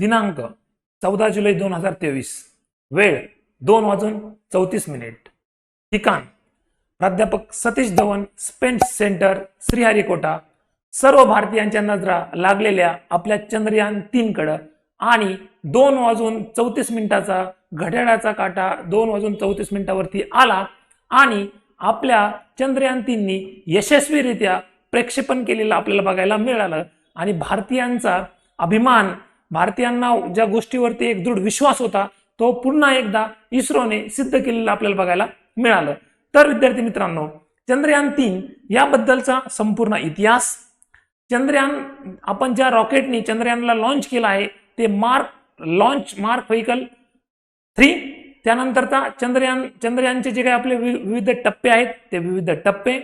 दिनांक 14 जुलै 2023, वेळ 2:34. ठिकाण प्राध्यापक सतीश धवन, स्पेस सेंटर, श्रीहरिकोटा. सर्व भारतीयांच्या नजरा लागलेल्या आपल्या चंद्रयान 3 कडे आणि 2:34 घड्याळाचा काटा 2:34 वरती आला आणि आपल्या चंद्रयान 3 नी यशस्वीरित्या प्रक्षेपण केलेलं आपल्याला बघायला मिळालं. आणि भारतीयांचा अभिमान, भारतीयांना ज्या गोष्टीवरती एक दृढ विश्वास होता तो पुन्हा एकदा इस्रोने सिद्ध केलेला आपल्याला बघायला मिळालं. तर विद्यार्थी मित्रांनो, चंद्रयान 3 याबद्दलचा संपूर्ण इतिहास, चंद्रयान आपण ज्या रॉकेटने चंद्रयानला लॉन्च केला आहे ते मार्क व्हेकल 3, त्यानंतरचा चंद्रयानचे जे काही आपले विविध टप्पे आहेत ते विविध टप्पे,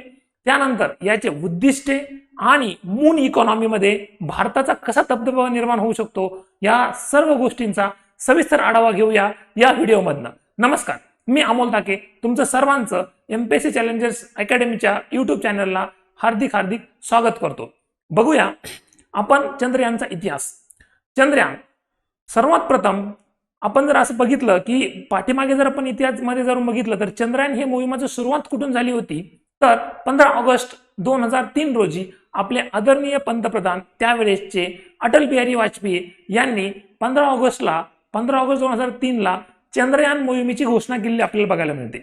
त्यानंतर याचे उद्दिष्टे आणि मून इकॉनॉमी मध्ये भारताचा कसा दबदबा निर्माण होऊ शकतो, या सर्व गोष्टींचा सविस्तर आढावा घेऊया या व्हिडिओमधनं. नमस्कार, मी अमोल ताके तुमचं सर्वांचं एमपीएससी चॅलेंजर्स अकॅडमीच्या यूट्यूब चॅनलला हार्दिक स्वागत करतो. बघूया आपण चंद्रयानचा इतिहास. चंद्रयान सर्वात प्रथम आपण जर असं बघितलं की पाठीमागे जर आपण इतिहासामध्ये जर बघितलं तर चंद्रयान हे मोहिमेची सुरुवात कुठून झाली होती, तर 15 ऑगस्ट 2003 रोजी आपले आदरणीय पंतप्रधान त्यावेळेसचे अटल बिहारी वाजपेयी यांनी 15 ऑगस्ट 2003 ला चंद्रयान मोहिमेची घोषणा केलेली आपल्याला बघायला मिळते.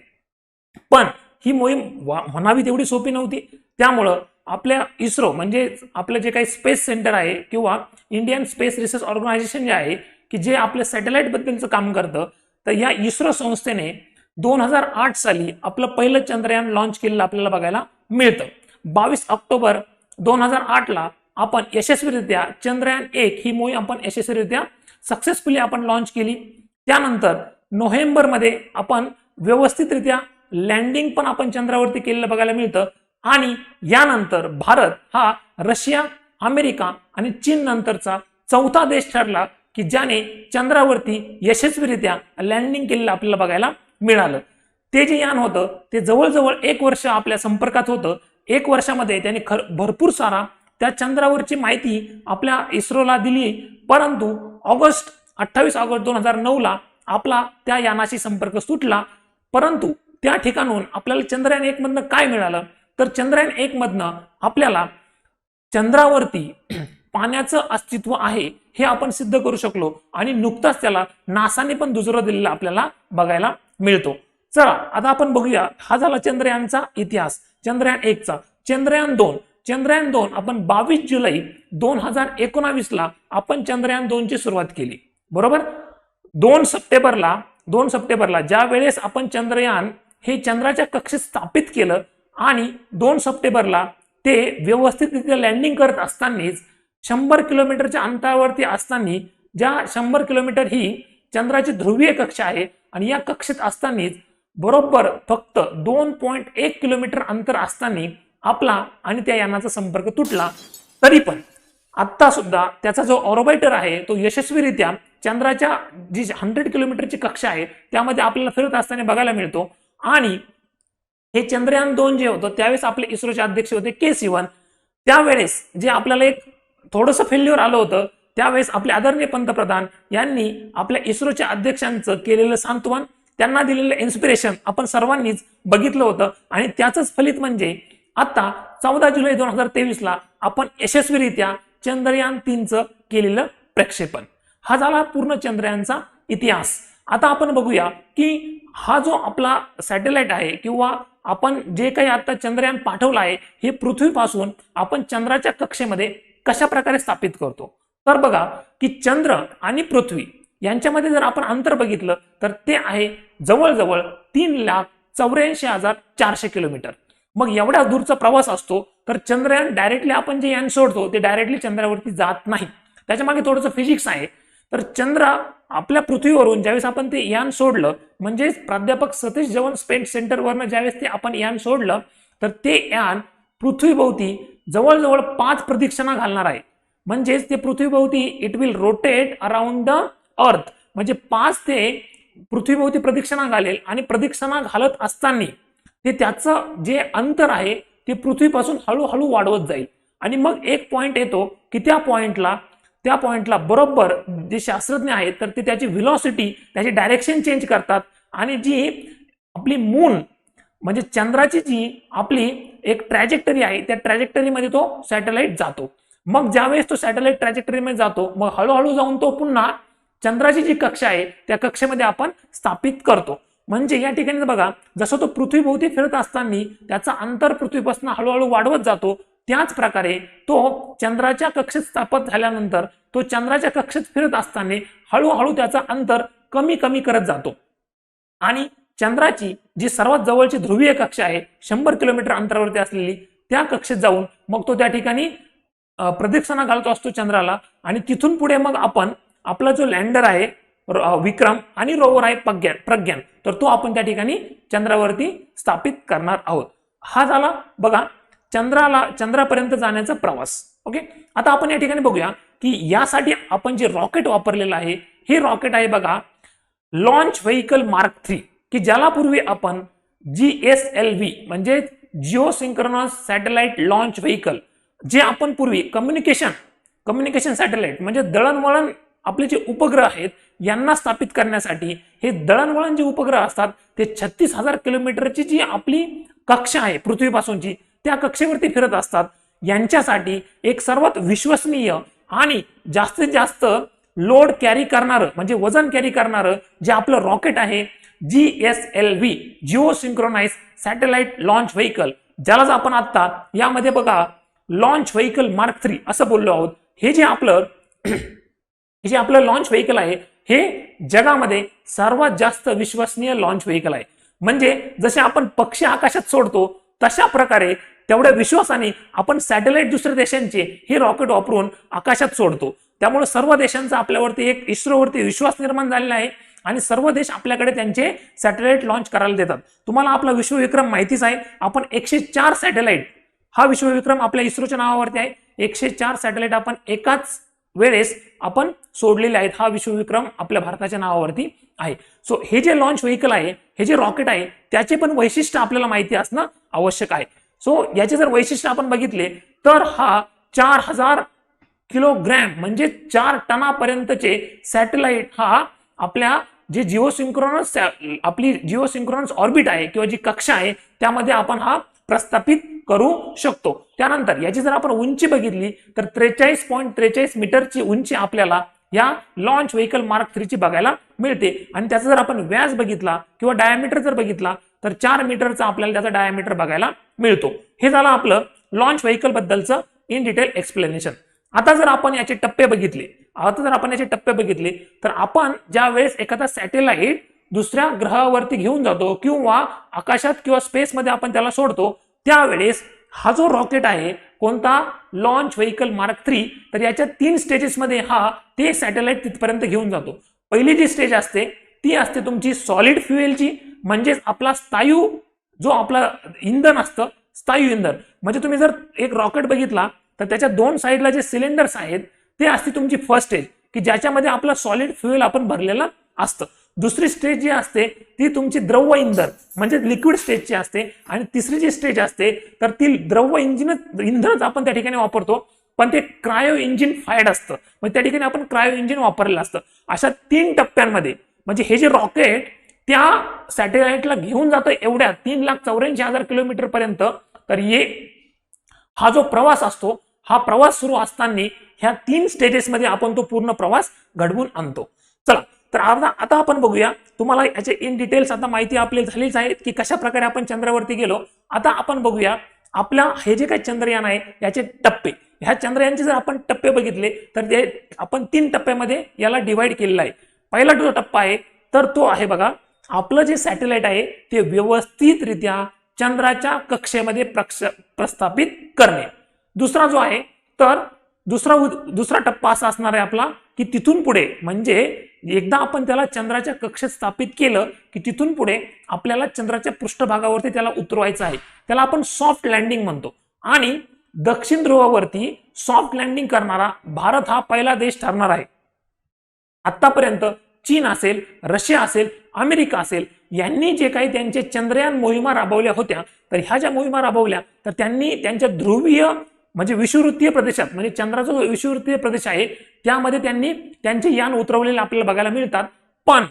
पण ही मोहीम म्हणावी तेवढी सोपी नव्हती. त्यामुळं आपल्या इस्रो म्हणजे आपलं जे काही स्पेस सेंटर आहे किंवा इंडियन स्पेस रिसर्च ऑर्गनायझेशन जे आहे की जे आपल्या सॅटेलाइट बद्दलचं काम करतं, तर या इस्रो संस्थेने 2008 साली आपलं पहिलं चंद्रयान लॉन्च केलेलं आपल्याला बघायला मिळतं. 22 ऑक्टोबर 2008 ला आपण यशस्वीरित्या चंद्रयान 1 ही मोहीम आपण यशस्वीरित्या सक्सेसफुली आपण लॉन्च केली. त्यानंतर नोव्हेंबर मध्ये आपण व्यवस्थितरित्या लँडिंग पण आपण चंद्रावरती केलेलं बघायला मिळतं. आणि यानंतर भारत हा रशिया, अमेरिका आणि चीन नंतरचा चौथा देश ठरला की ज्याने चंद्रावरती यशस्वीरित्या लँडिंग केलेलं आपल्याला बघायला मिळालं. ते जे यान होतं ते जवळजवळ 1 वर्ष आपल्या संपर्कात होतं. 1 वर्षामध्ये त्याने भरपूर सारा त्या चंद्रावरची माहिती आपल्या इस्रोला दिली. परंतु 28 ऑगस्ट 2009 ला आपला त्या यानाशी संपर्क सुटला. परंतु त्या ठिकाणून आपल्याला चंद्रयान 1 मधनं काय मिळालं, तर चंद्रयान 1 मधनं आपल्याला चंद्रावरती पाण्याचं अस्तित्व आहे हे आपण सिद्ध करू शकलो आणि नुकताच त्याला नासाने पण दुजोरा दिलेला आपल्याला बघायला मिळतो. चला आता आपण बघूया, हा झाला चंद्रयानचा इतिहास. चंद्रयान 1 चा. चंद्रयान 2 आपण 22 जुलै 2019 ला आपण चंद्रयान 2 ची सुरुवात केली, बरोबर. 2 सप्टेंबरला ज्या वेळेस आपण चंद्रयान हे चंद्राच्या कक्षेत स्थापित केलं आणि 2 सप्टेंबरला ते व्यवस्थितरित्या लँडिंग करत असतानाच 100 किलोमीटरच्या अंतरावरती असताना, ज्या 100 किलोमीटर ही चंद्राची ध्रुवीय कक्षा आहे आणि या कक्षेत असतानाच बरोबर फक्त 2.1 किलोमीटर अंतर असताना आपला आणि त्या यानाचा संपर्क तुटला. तरी पण आता सुद्धा त्याचा जो ऑर्बिटर आहे तो यशस्वीरित्या चंद्राच्या जी 100 किलोमीटरची कक्षा आहे त्यामध्ये आपल्याला फिरत असताना बघायला मिळतो. आणि हे चंद्रयान 2 जे होतं त्यावेळेस आपले इस्रोचे अध्यक्ष होते K-Sivan. त्यावेळेस जे आपल्याला एक थोडंसं फेल्युअर आलं होतं, त्यावेळेस आपले आदरणीय पंतप्रधान यांनी आपल्या इस्रोच्या अध्यक्षांचं केलेलं सांत्वन, त्यांना दिलेलं इन्स्पिरेशन आपण सर्वांनीच बघितलं होतं. आणि त्याचंच फलित म्हणजे आता 14 जुलै 2023 ला आपण यशस्वीरित्या चंद्रयान 3 चं केलेलं प्रक्षेपण. हा झाला पूर्ण चंद्रयानचा इतिहास. आता आपण बघूया की हा जो आपला सॅटेलाइट आहे किंवा आपण जे काही आता चंद्रयान पाठवलं आहे हे पृथ्वीपासून आपण चंद्राच्या कक्षेमध्ये कशा प्रकारे स्थापित करतो. तर बघा की चंद्र आणि पृथ्वी यांच्यामध्ये जर आपण अंतर बघितलं तर ते आहे जवळजवळ 3,84,400 किलोमीटर. मग एवढ्या दूरचा प्रवास असतो तर चंद्रयान डायरेक्टली आपण जे यान सोडतो ते डायरेक्टली चंद्रावरती जात नाही. त्याच्या मागे थोडंसं फिजिक्स आहे. तर चंद्र आपल्या पृथ्वीवरून ज्यावेळेस आपण ते यान सोडलं, म्हणजे प्राध्यापक सतीश धवन स्पेस सेंटरवरनं ज्यावेळेस ते आपण यान सोडलं तर ते यान पृथ्वीभोवती जवळजवळ 5 प्रदक्षिणा घालणार आहे. म्हणजेच ते पृथ्वीभोवती it will rotate around the earth, म्हणजे 5 ते पृथ्वीभोवती प्रदक्षिणा घालेल. आणि प्रदक्षिणा घालत असताना ते त्याचं जे अंतर आहे ते पृथ्वीपासून हळूहळू वाढवत जाईल. आणि मग एक पॉइंट येतो की त्या पॉइंटला त्या पॉइंटला बरोबर जे शास्त्रज्ञ आहेत तर ते त्याची व्हेलॉसिटी त्याची डायरेक्शन चेंज करतात आणि जी आपली मून म्हणजे चंद्राची जी आपली एक ट्रॅजेक्टरी आहे त्या ट्रॅजेक्टरीमध्ये तो सॅटेलाइट जातो. मग ज्यावेळेस तो सॅटेलाइट ट्रॅजेक्टरीमध्ये जातो मग हळूहळू जाऊन तो पुन्हा चंद्राची जी कक्षा आहे त्या कक्षेमध्ये आपण स्थापित करतो. म्हणजे या ठिकाणी बघा जसं तो पृथ्वीभोवती फिरत असताना त्याचा अंतर पृथ्वीपासून हळूहळू वाढवत जातो त्याच प्रकारे तो चंद्राच्या कक्षेत स्थापित झाल्यानंतर तो चंद्राच्या कक्षेत फिरत असताना हळूहळू त्याचा अंतर कमी कमी करत जातो आणि चंद्राची जी सर्वात जवळची ध्रुवीय कक्षा आहे 100 किलोमीटर अंतरावरती असलेली त्या कक्षेत जाऊन मग तो त्या ठिकाणी प्रदक्षिणा घालतो असतो चंद्राला आणि तिथून पुढे मग आपण आपला जो लँडर आहे विक्रम आणि रोवर आहे प्रज्ञान तर तो आपण त्या ठिकाणी चंद्रावरती स्थापित करणार आहोत. हा झाला बघा चंद्रापर्यंत जाण्याचा प्रवास. ओके, आता आपण या ठिकाणी बघूया की यासाठी आपण जे रॉकेट वापरलेलं आहे हे रॉकेट आहे बघा लॉन्च व्हेइकल मार्क 3 की ज्याला पूर्वी आपण GSLV म्हणजे Jio synchronous satellite launch vehicle जे आपण पूर्वी कम्युनिकेशन सॅटेलाइट म्हणजे दळणवळण आपले जे उपग्रह आहेत यांना स्थापित करण्यासाठी हे दळणवळण जे उपग्रह असतात ते 36,000 किलोमीटरची जी आपली कक्षा आहे पृथ्वीपासूनची त्या कक्षेवरती फिरत असतात. यांच्यासाठी एक सर्वात विश्वसनीय आणि जास्तीत जास्त लोड कॅरी करणारं म्हणजे वजन कॅरी करणारं जे आपलं रॉकेट आहे GSLV geosynchronous satellite launch vehicle ज्यालाच आपण आता यामध्ये बघा लॉन्च व्हेइकल मार्क 3 असं बोललो आहोत. हे जे आपलं लॉन्च व्हेइकल आहे हे जगामध्ये सर्वात जास्त विश्वसनीय लॉन्च व्हेइकल आहे. म्हणजे जसे आपण पक्षी आकाशात सोडतो तशा प्रकारे तेवढ्या विश्वासाने आपण सॅटेलाइट दुसऱ्या देशांचे हे रॉकेट वापरून आकाशात सोडतो. त्यामुळे सर्व देशांचा आपल्यावरती एक इस्रोवरती विश्वास निर्माण झालेला आहे आणि सर्व देश आपल्याकडे त्यांचे सॅटेलाइट लॉन्च करायला देतात. तुम्हाला आपला विश्वविक्रम माहितीच आहे. आपण 104 सॅटेलाइट हा विश्वविक्रम आपल्या इस्रोच्या नावावरती आहे. 104 सॅटेलाइट आपण एकाच वेळेस आपण सोडलेले आहेत. हा विश्वविक्रम आपल्या भारताच्या नावावरती आहे. सो हे जे लॉन्च व्हेइकल आहे हे जे रॉकेट आहे त्याचे पण वैशिष्ट्य आपल्याला माहिती असणं आवश्यक आहे. सो याचे जर वैशिष्ट्य आपण बघितले तर हा 4000 किलोग्रॅम म्हणजे 4 टनापर्यंतचे सॅटेलाइट हा आपल्या जे आपली जिओ सिंक्रोनस ऑर्बिट आहे किंवा जी कक्षा आहे त्यामध्ये आपण हा प्रस्थापित करू शकतो. त्यानंतर याची जर आपण उंची बघितली तर 43.43 मीटरची उंची आपल्याला या लॉन्च व्हेइकल मार्क 3 ची बघायला मिळते आणि त्याचा जर आपण व्यास बघितला किंवा डायमीटर जर बघितला तर 4 मीटरचा आपल्याला त्याचा डायमीटर बघायला मिळतो. हे झालं आपलं लॉन्च व्हेइकल बद्दलचं इन डिटेल एक्सप्लेनेशन. आता जर आपण याचे टप्पे बघितले तर आपण ज्या वेळेस एखादा सॅटेलाइट दुसऱ्या ग्रहावरती घेऊन जातो किंवा आकाशात किंवा स्पेसमध्ये आपण त्याला सोडतो त्यावेळेस हा जो रॉकेट आहे कोणता लॉन्च व्हेइकल मार्क 3 तर याच्या 3 स्टेजेसमध्ये हा ते सॅटेलाइट तिथपर्यंत घेऊन जातो. पहिली जी स्टेज असते ती असते तुमची सॉलिड फ्युएलची म्हणजेच आपला स्थायू जो आपला इंधन असतं स्थायू इंधन. म्हणजे तुम्ही जर एक रॉकेट बघितला तर त्याच्या 2 साईडला जे सिलेंडर्स आहेत ते असते तुमची फर्स्ट स्टेज की ज्याच्यामध्ये आपला सॉलिड फ्युएल आपण भरलेलं असतं. दुसरी स्टेज जी असते ती तुमची द्रव इंधन म्हणजे लिक्विड स्टेजची असते आणि तिसरी जी स्टेज असते तर ती द्रव इंधनच आपण त्या ठिकाणी वापरतो पण ते क्रायो इंजिन फायर्ड असतं म्हणजे त्या ठिकाणी आपण क्रायो इंजिन वापरलेलं असतं. अशा 3 टप्प्यांमध्ये म्हणजे हे जे रॉकेट त्या सॅटेलाइटला घेऊन जातं एवढ्या 3,84,000 किलोमीटर पर्यंत तर हा जो प्रवास असतो हा प्रवास सुरू असताना ह्या 3 स्टेजेसमध्ये आपण तो पूर्ण प्रवास घडवून आणतो. चला तर आता आपण बघूया तुम्हाला याचे इन डिटेल्स आता माहिती आपली झालीच आहे की कशा प्रकारे आपण चंद्रावरती गेलो. आता आपण बघूया आपला हे जे काही चंद्रयान आहे याचे टप्पे. ह्या चंद्रयानचे जर आपण टप्पे बघितले तर ते आपण 3 टप्प्यामध्ये याला डिवाइड केलेला आहे. पहिला जो टप्पा आहे तर तो आहे बघा आपलं जे सॅटेलाइट आहे ते व्यवस्थितरित्या चंद्राच्या कक्षेमध्ये प्रस्थापित करणे. दुसरा जो आहे तर दुसरा टप्पा असा असणार आहे आपला की तिथून पुढे म्हणजे एकदा आपण त्याला चंद्राच्या कक्षेत स्थापित केलं की तिथून पुढे आपल्याला चंद्राच्या पृष्ठभागावरती त्याला उतरवायचं आहे. त्याला आपण सॉफ्ट लँडिंग म्हणतो आणि दक्षिण ध्रुवावरती सॉफ्ट लँडिंग करणारा भारत हा पहिला देश ठरणार आहे. आतापर्यंत चीन असेल, रशिया असेल, अमेरिका असेल यांनी जे काही त्यांचे चंद्रयान मोहिमा राबवल्या होत्या तर ह्या ज्या मोहिमा राबवल्या तर त्यांनी त्यांच्या ध्रुवीय म्हणजे विषुववृत्तीय प्रदेशात, म्हणजे चंद्राचा जो विषुववृत्तीय प्रदेश आहे त्यामध्ये त्यांनी त्यांचे यान उतरवलेले आपल्याला बघायला मिळतात. पण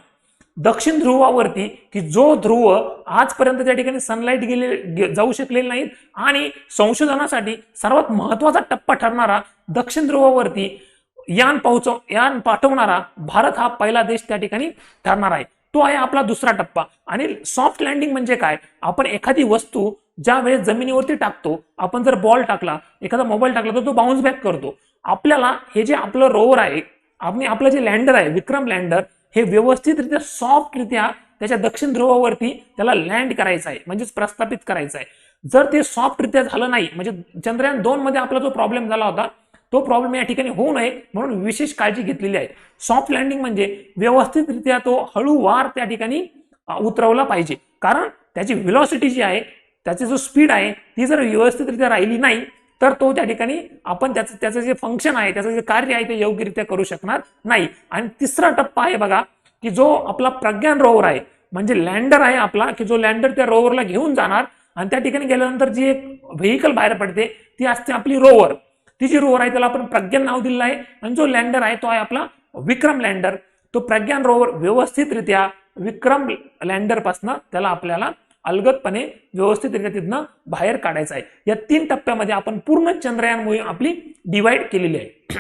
दक्षिण ध्रुवावरती, की जो ध्रुव आजपर्यंत त्या ठिकाणी सनलाईट जाऊ शकलेले नाहीत आणि संशोधनासाठी सर्वात महत्वाचा टप्पा ठरणारा दक्षिण ध्रुवावरती यान पाठवणारा भारत हा पहिला देश त्या ठिकाणी ठरणार आहे. तो आहे आपला दुसरा टप्पा. आणि सॉफ्ट लँडिंग म्हणजे काय? आपण एखादी वस्तू ज्या वेळेस जमिनीवरती टाकतो, आपण जर बॉल टाकला, एखादा मोबाईल टाकला तर तो बाउन्स बॅक करतो. आपल्याला हे जे आपलं रोवर आहे, आपलं जे लँडर आहे विक्रम लँडर, हे व्यवस्थितरित्या सॉफ्टरित्या त्याच्या दक्षिण ध्रुवावरती त्याला लँड करायचं आहे, म्हणजेच प्रस्थापित करायचं आहे. जर ते सॉफ्टरित्या झालं नाही, म्हणजे चंद्रयान 2 मध्ये आपला जो प्रॉब्लेम झाला होता तो प्रॉब्लेम या ठिकाणी होऊ नये म्हणून विशेष काळजी घेतलेली आहे. सॉफ्ट लँडिंग म्हणजे व्यवस्थितरित्या तो हळूवार त्या ठिकाणी उतरवला पाहिजे, कारण त्याची व्हेलॉसिटी जी आहे, त्याची जो स्पीड आहे ती जर व्यवस्थितरित्या राहिली नाही तर तो त्या ठिकाणी आपण त्याचं जे फंक्शन आहे, त्याचं जे कार्य आहे ते योग्यरित्या करू शकणार नाही. आणि तिसरा टप्पा आहे बघा, की जो आपला प्रज्ञान रोवर आहे, म्हणजे लँडर आहे आपला, की जो लँडर त्या रोवरला घेऊन जाणार आणि त्या ठिकाणी गेल्यानंतर जी एक व्हेकल बाहेर पडते ती असते आपली रोवर. ती जी रोवर आहे त्याला आपण प्रज्ञान नाव दिलेलं आहे. आणि जो लँडर आहे तो आहे आपला विक्रम लँडर. तो प्रज्ञान रोवर व्यवस्थितरित्या विक्रम लँडर पासून त्याला आपल्याला अलगदपणे व्यवस्थितरित्या तिथनं बाहेर काढायचं आहे. या 3 टप्प्यामध्ये आपण पूर्ण चंद्रयान मोहीम आपली डिवाइड केलेली आहे.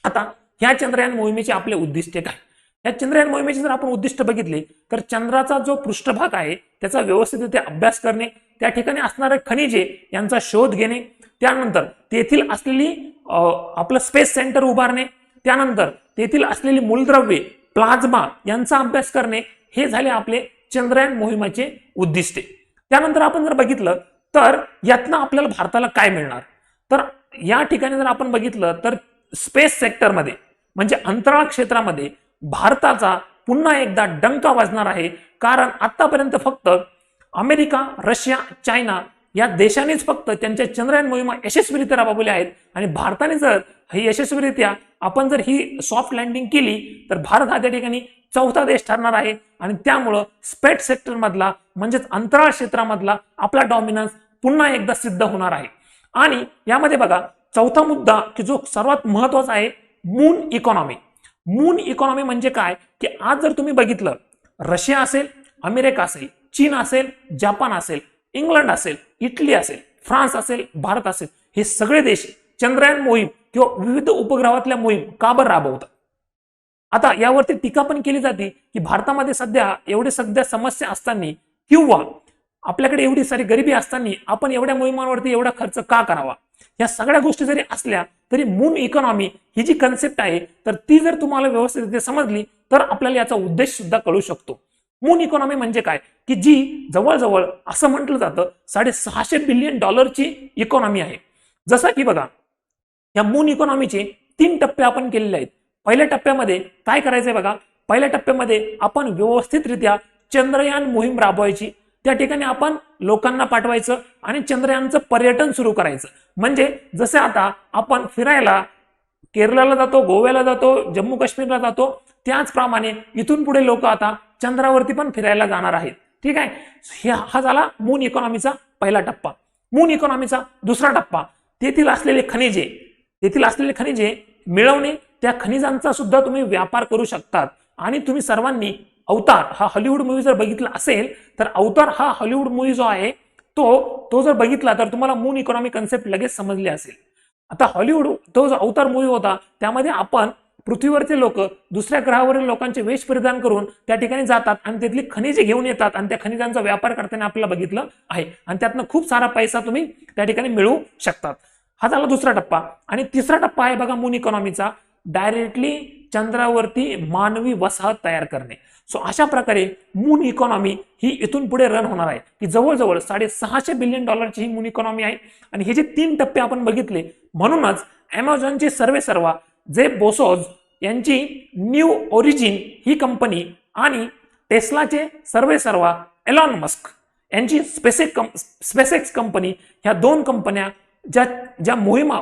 आता ह्या चंद्रयान मोहिमेचे आपले उद्दिष्ट काय? या चंद्रयान मोहिमेचे जर आपण उद्दिष्ट बघितले तर चंद्राचा जो पृष्ठभाग आहे त्याचा व्यवस्थितरित्या अभ्यास करणे, त्या ठिकाणी असणारे खनिजे यांचा शोध घेणे, त्यानंतर तेथील असलेली आपलं स्पेस सेंटर उभारणे, त्यानंतर तेथील असलेली मूलद्रव्ये प्लाझ्मा यांचा अभ्यास करणे, हे झाले आपले चंद्रयान मोहिमेचे उद्दिष्टे. त्यानंतर आपण जर बघितलं तर यातनं आपल्याला भारताला काय मिळणार, तर या ठिकाणी जर आपण बघितलं तर स्पेस सेक्टरमध्ये म्हणजे अंतराळ क्षेत्रामध्ये भारताचा पुन्हा एकदा डंका वाजणार आहे. कारण आतापर्यंत फक्त अमेरिका, रशिया, चायना या देशांनीच फक्त त्यांच्या चंद्रयान मोहिमा यशस्वीरित्या राबवल्या आहेत. आणि भारताने जर ही यशस्वीरित्या आपण जर ही सॉफ्ट लँडिंग केली तर भारत हा त्या ठिकाणी 4था देश ठरणार आहे. आणि त्यामुळं स्पेस सेक्टर मधला म्हणजेच अंतराळ क्षेत्रामधला आपला डॉमिनन्स पुन्हा एकदा सिद्ध होणार आहे. आणि यामध्ये बघा 4था मुद्दा की जो सर्वात महत्वाचा आहे, मून इकॉनॉमी. मून इकॉनॉमी म्हणजे काय, की आज जर तुम्ही बघितलं रशिया असेल, अमेरिका असेल, चीन असेल, जपान असेल, इंग्लंड असेल, इटली असेल, फ्रान्स असेल, भारत असेल, हे सगळे देश चंद्रयान मोहीम किंवा विविध उपग्रहातल्या मोहीम का बरं राबवतात. आता यावरती टीका पण केली जाते की भारतामध्ये सध्या समस्या असताना किंवा आपल्याकडे एवढी सारी गरिबी असताना आपण एवढ्या मोहिमांवरती एवढा खर्च का करावा. या सगळ्या गोष्टी जरी असल्या तरी मून इकॉनॉमी ही जी कन्सेप्ट आहे तर ती जर तुम्हाला व्यवस्थित समजली तर आपल्याला याचा उद्देश सुद्धा कळू शकतो. मून इकॉनॉमी म्हणजे काय, की जी जवळजवळ असं म्हटलं जातं $650 बिलियन इकॉनॉमी आहे. जसं की बघा या मून इकॉनॉमीचे 3 टप्पे आपण केलेले आहेत. पहिल्या टप्प्यामध्ये काय करायचंय बघा, पहिल्या टप्प्यामध्ये आपण व्यवस्थितरित्या चंद्रयान मोहीम राबवायची, त्या ठिकाणी आपण लोकांना पाठवायचं आणि चंद्रयानचं पर्यटन सुरू करायचं. म्हणजे जसे आता आपण फिरायला केरळला जातो, गोव्याला जातो, जम्मू काश्मीरला जातो, त्याचप्रमाणे इथून पुढे लोक आता चंद्रावरती पण फिरायला जाणार आहेत. ठीक आहे, हा झाला मून इकॉनॉमीचा पहिला टप्पा. मून इकॉनॉमीचा दुसरा टप्पा, तेथील असलेले खनिजे मिळवणे, त्या खनिजांचा सुद्धा तुम्ही व्यापार करू शकतात. आणि तुम्ही सर्वांनी अवतार हा हॉलिवूड मूवी जर बघितला असेल तर अवतार हा हॉलिवूड मूवी जो आहे तो जर बघितला तर तुम्हाला मून इकॉनॉमी कन्सेप्ट लगेच समजली असेल. आता हॉलिवूड तो जो अवतार मूवी होता त्यामध्ये आपण पृथ्वीवरचे लोक दुसऱ्या ग्रहावरील लोकांचे वेश परिधान करून त्या ठिकाणी जातात आणि तिथली खनिजे घेऊन येतात आणि त्या खनिजांचा व्यापार करताना आपल्याला बघितलं आहे. आणि त्यातनं खूप सारा पैसा तुम्ही त्या ठिकाणी मिळवू शकतात. हा झाला दुसरा टप्पा. आणि तिसरा टप्पा आहे बघा मून इकॉनॉमीचा, डायरेक्टली चंद्रावरती मानवी वसाहत तयार करणे. सो अशा प्रकारे मून इकॉनॉमी ही इथून पुढे रन होणार आहे, की जवळजवळ $650 बिलियन ही मून इकॉनॉमी आहे. आणि हे जे 3 टप्पे आपण बघितले, म्हणूनच अमेझॉनचे सर्वेसर्वा जेफ बेझोस यांची न्यू ओरिजिन ही कंपनी आणि टेस्लाचे सर्वेसर्वा एलॉन मस्क यांची स्पेसएक्स कंपनी, ह्या 2 कंपन्या ज्या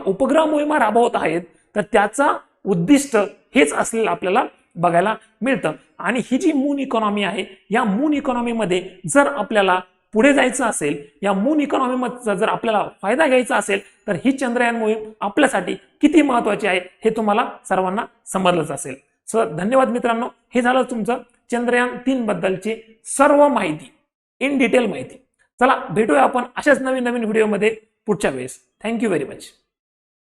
उपग्रह मोहिमा राबवत आहेत तर त्याचा उद्दिष्ट हेच असलेलं आपल्याला बघायला मिळतं. आणि ही जी मून इकॉनॉमी आहे या मून इकॉनॉमीमध्ये जर आपल्याला पुढे जायचं असेल, या मून इकॉनॉमीचा जर आपल्याला फायदा घ्यायचा असेल, तर ही चंद्रयान मोहीम आपल्यासाठी किती महत्वाची आहे हे तुम्हाला सर्वांना समजलंच असेल. धन्यवाद मित्रांनो. हे झालं तुमचं चंद्रयान 3 बद्दलची सर्व माहिती, इन डिटेल माहिती. चला भेटूया आपण अशाच नवीन नवीन व्हिडिओमध्ये पुढच्या वेळेस. Thank you very much.